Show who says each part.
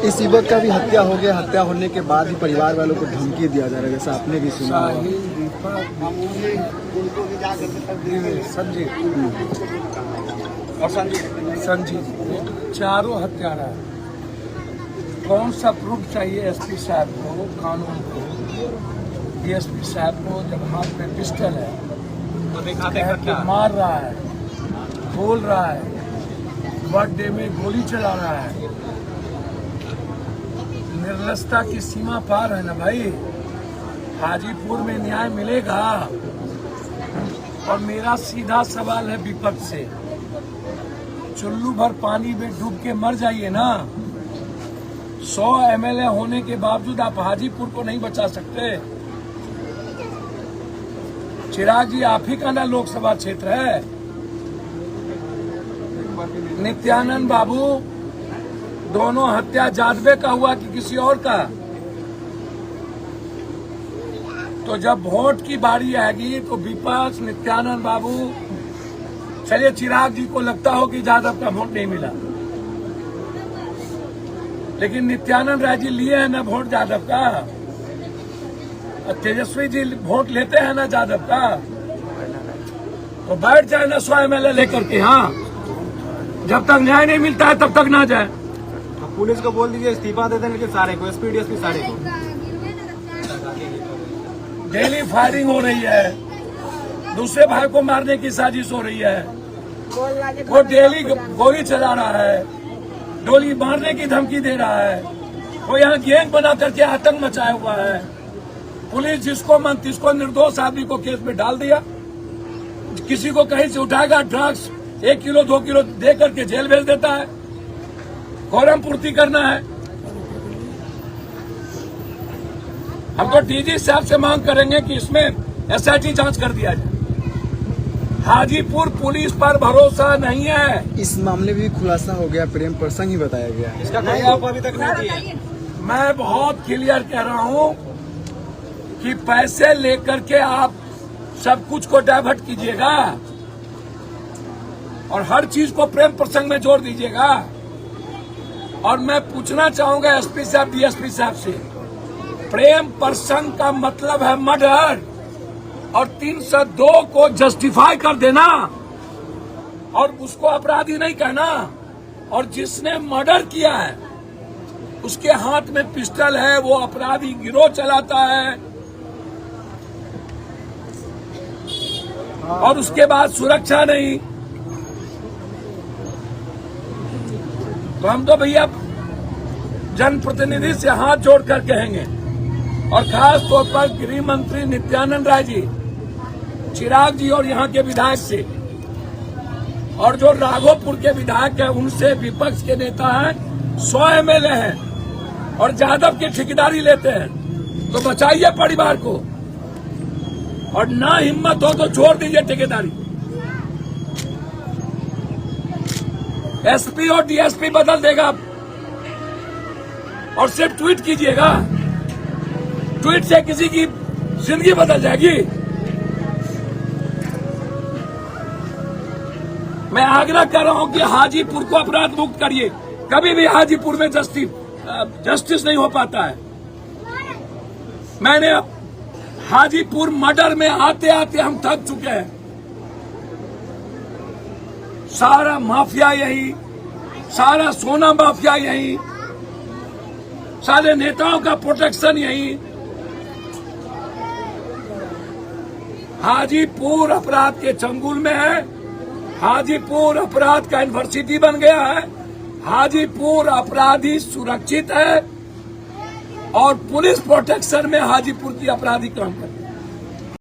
Speaker 1: इस युवक का भी हत्या हो गया, हत्या होने के बाद ही परिवार वालों को धमकी दिया जा रहा है, जैसा आपने भी सुना होगा।
Speaker 2: संजीव और संजीव चारों हत्यारा है। कौन सा प्रूफ चाहिए एसपी साहब को, कानून को, डीएसपी साहब को, जब हाथ में पिस्टल है तो दिखाते मार रहा है, बोल रहा है, बर्थडे में गोली चला रहा है। निर्लजता की सीमा पार है ना भाई। हाजीपुर में न्याय मिलेगा। और मेरा सीधा सवाल है विपक्ष से, चुल्लू भर पानी में डूब के मर जाइए ना। 100 एमएलए होने के बावजूद आप हाजीपुर को नहीं बचा सकते। चिराग जी, आप ही का ना लोकसभा क्षेत्र है। नित्यानंद बाबू, दोनों हत्या जादवे का हुआ कि किसी और का? तो जब वोट की बारी आएगी तो विपक्ष, नित्यानंद बाबू, चलिए चिराग जी को लगता हो कि जादव का वोट नहीं मिला, लेकिन नित्यानंद राय जी लिए हैं ना वोट जादव का, और तेजस्वी जी वोट लेते हैं ना जादव का। तो बैठ जाए ना 100 एमएलए लेकर के। हाँ, जब तक न्याय नहीं मिलता है तब तक ना जाए।
Speaker 3: पुलिस को बोल दीजिए इस्तीफा दे देने के सारे को, एसपी डीएसपी सारे को।
Speaker 2: डेली फायरिंग हो रही है, दूसरे भाई को मारने की साजिश हो रही है। वो डेली गोली चला रहा है, गोली मारने की धमकी दे रहा है। वो यहाँ गैंग बना करके आतंक मचाया हुआ है। पुलिस जिसको मन तिसको निर्दोष आदमी को केस में डाल दिया। किसी को कहीं से उठाएगा, ड्रग्स 1 किलो 2 किलो दे करके जेल भेज देता है। कोरम पूर्ति करना है। हम तो डीजी साहब से मांग करेंगे कि इसमें एसआईटी जांच कर दिया जाए। हाजीपुर पुलिस पर भरोसा नहीं है।
Speaker 1: इस मामले में भी खुलासा हो गया, प्रेम प्रसंग ही बताया गया।
Speaker 3: इसका कोई आरोप अभी तक नहीं दिया।
Speaker 2: मैं बहुत क्लियर कह रहा हूं कि पैसे लेकर के आप सब कुछ को डाइवर्ट कीजिएगा और हर चीज को प्रेम प्रसंग में जोड़ दीजिएगा। और मैं पूछना चाहूंगा एसपी साहब, डीएसपी साहब से, प्रेम प्रसंग का मतलब है मर्डर, और 302 को जस्टिफाई कर देना और उसको अपराधी नहीं कहना। और जिसने मर्डर किया है उसके हाथ में पिस्टल है, वो अपराधी गिरोह चलाता है, और उसके बाद सुरक्षा नहीं। तो हम तो भैया जनप्रतिनिधि से हाथ जोड़कर कहेंगे, और खास तौर पर गृह मंत्री नित्यानंद राय जी, चिराग जी और यहाँ के विधायक से, और जो राघोपुर के विधायक हैं उनसे, विपक्ष के नेता हैं, 100 एमएलए हैं और जादव की ठेकेदारी लेते हैं, तो बचाइए परिवार को। और ना हिम्मत हो तो छोड़ दीजिए ठेकेदारी। एसपी और डीएसपी बदल देगा, और सिर्फ ट्वीट कीजिएगा। ट्वीट से किसी की जिंदगी बदल जाएगी। मैं आग्रह कर रहा हूं कि हाजीपुर को अपराध मुक्त करिए। कभी भी हाजीपुर में जस्टिस नहीं हो पाता है। मैंने हाजीपुर मर्डर में आते आते हम थक चुके हैं। सारा माफिया यही, सारा सोना माफिया यही, सारे नेताओं का प्रोटेक्शन यही। हाजीपुर अपराध के चंगुल में है। हाजीपुर अपराध का यूनिवर्सिटी बन गया है। हाजीपुर अपराधी सुरक्षित है और पुलिस प्रोटेक्शन में हाजीपुर की अपराधी काम करते हैं।